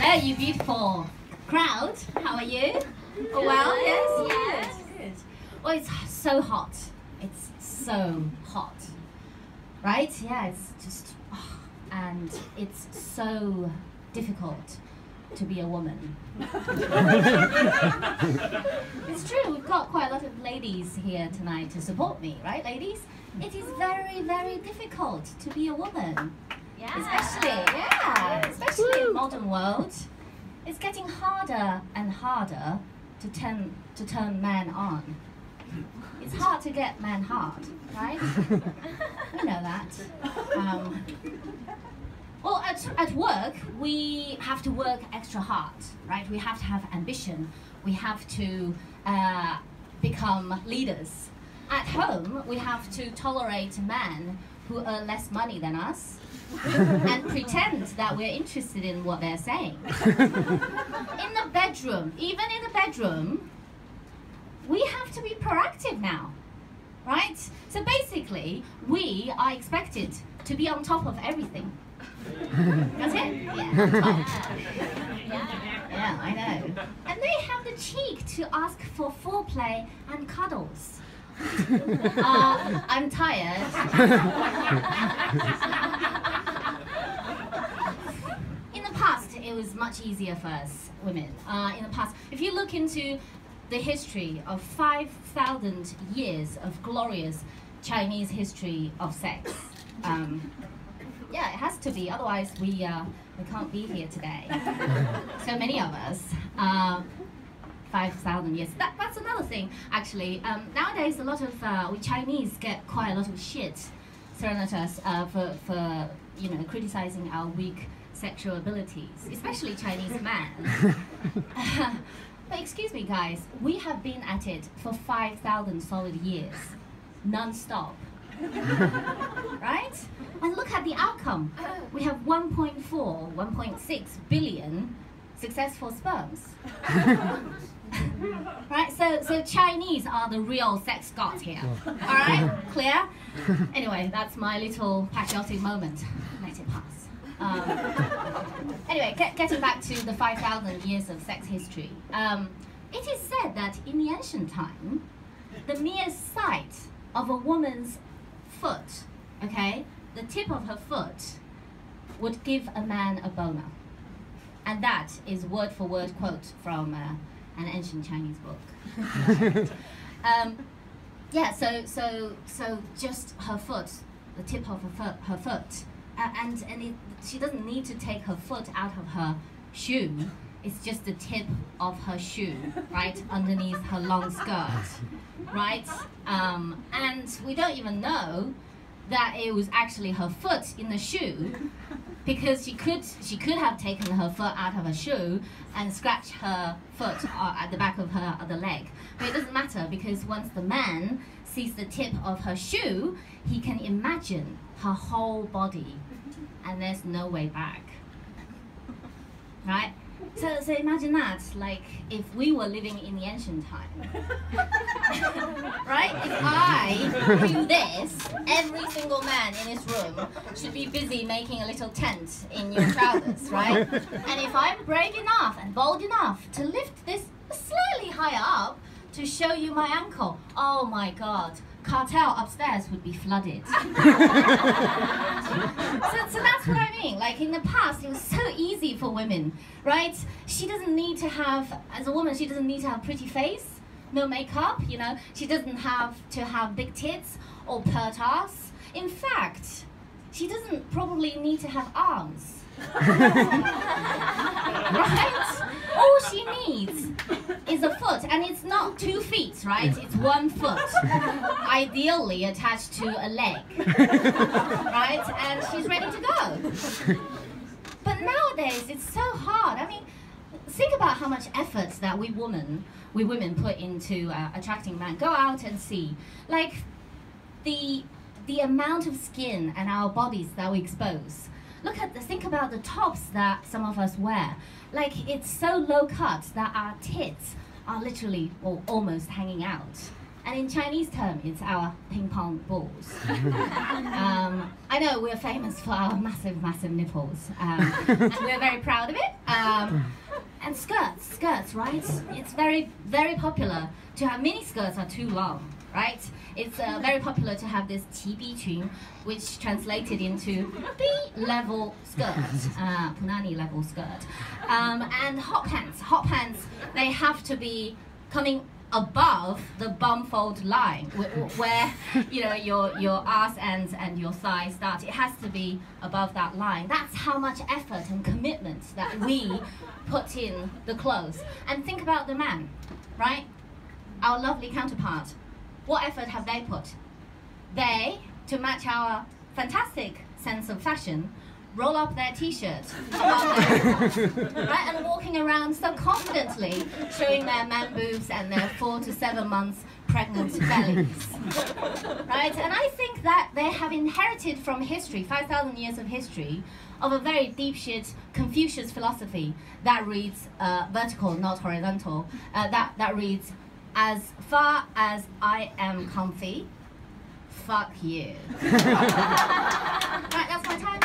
Hello, you beautiful crowd. How are you? Oh, well, yes. Good. Well, it's so hot. It's so hot, right? Yeah, it's just, and it's so difficult to be a woman. It's true, we've got quite a lot of ladies here tonight to support me, right, ladies? It is very, very difficult to be a woman. Yeah. Especially in the modern world. It's getting harder and harder to turn men on. It's hard to get men hard, right? You know that. Well, at work, we have to work extra hard, right? We have to have ambition. We have to become leaders. At home, we have to tolerate men who earn less money than us and pretend that we're interested in what they're saying. In the bedroom, even in the bedroom, we have to be proactive now, right? So basically, we are expected to be on top of everything. That's it? Yeah, on top. Yeah, I know. And they have the cheek to ask for foreplay and cuddles. I'm tired. In the past, it was much easier for us women. In the past, if you look into the history of 5,000 years of glorious Chinese history of sex, yeah, it has to be. Otherwise, we can't be here today. So many of us. 5,000 years. That's another thing, actually. Nowadays, a lot of we Chinese get quite a lot of shit thrown at us for criticizing our weak sexual abilities, especially Chinese men. But excuse me, guys, we have been at it for 5,000 solid years, non-stop. Right? And look at the outcome. We have 1.4, 1.6 billion successful sperms. Right? So Chinese are the real sex gods here. Alright? Clear? Anyway, that's my little patriotic moment. Let it pass. Anyway, getting back to the 5,000 years of sex history. It is said that in the ancient time, the mere sight of a woman's foot, okay, the tip of her foot, would give a man a boner. And that is word-for-word quote from an ancient Chinese book. Yeah, so just her foot, the tip of her foot, she doesn't need to take her foot out of her shoe. It's just the tip of her shoe, right, underneath her long skirt, right? And we don't even know that it was actually her foot in the shoe, because she could have taken her foot out of her shoe and scratched her foot at the back of her other leg. But it doesn't matter, because once the man sees the tip of her shoe, he can imagine her whole body, and there's no way back. Right? So imagine that, like, if we were living in the ancient time. Right? If I do this, every single man in this room should be busy making a little tent in your trousers, right? And if I'm brave enough and bold enough to lift this slightly higher up to show you my ankle, oh my God, cartel upstairs would be flooded. So that's what I mean. Like, in the past, it was so easy for women, right? She doesn't need to have, as a woman, she doesn't need to have a pretty face, no makeup, you know. She doesn't have to have big tits or pert ass. In fact, she doesn't probably need to have arms. Right? All she needs is a foot, and it's not 2 feet, right? It's 1 foot, ideally attached to a leg, right? And she's ready to go. But nowadays, it's so hard. I mean, think about how much effort that we women put into attracting men. Go out and see, like, the amount of skin and our bodies that we expose. Think about the tops that some of us wear. Like, it's so low cut that our tits are literally, or almost, hanging out. And in Chinese term, it's our ping pong balls. I know we're famous for our massive, massive nipples, and we're very proud of it. And skirts, right? It's very, very popular to have mini skirts are too long, right? It's very popular to have this 齐逼裙, which translated into B-level skirt, punani level skirt. And hot pants, they have to be coming above the bum fold line, where you know your ass ends and your thigh start. It has to be above that line. That's how much effort and commitment that we put in the clothes. And think about the man, right? Our lovely counterpart. What effort have they put? They, to match our fantastic sense of fashion, roll up their t-shirt, right, and walking around so confidently, showing their man boobs and their 4 to 7 months pregnant bellies, right? And I think that they have inherited from history, 5,000 years of history, of a very deep shit Confucius philosophy that reads vertical, not horizontal. That reads, as far as I am comfy, fuck you. Right, that's my time.